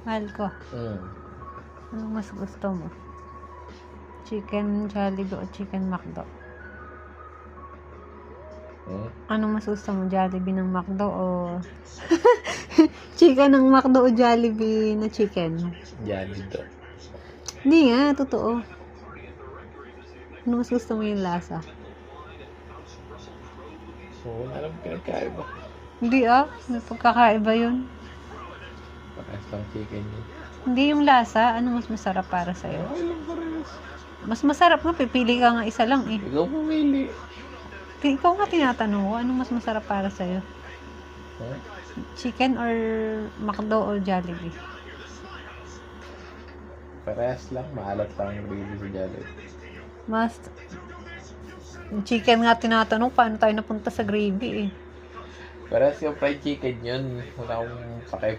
Mahal ko. Anong mas gusto mo? Chicken Jollibee o Chicken McDo? Anong mas gusto mo? Jollibee ng McDo o chicken ng McDo o Jollibee na chicken? Jollibee. Hindi nga, totoo. Ano mas gusto mo yung lasa? Oo, wala naman pinagkaiba. Hindi may pagkakaiba yun. Parehas lang chicken yun. Hindi yung lasa, ano mas masarap para sa'yo? Okay lang parehas. Mas masarap nga, pipili ka nga isa lang eh. Ikaw pumili. Ikaw nga tinatanong ko, ano mas masarap para sa'yo? Chicken or McDo or Jollibee? Parehas lang, maalat lang yung gravy sa Jollibee. Mas chicken nga tinatanong, paano tayo napunta sa gravy eh? Parehas yung fried chicken yun. Wala akong pakialam.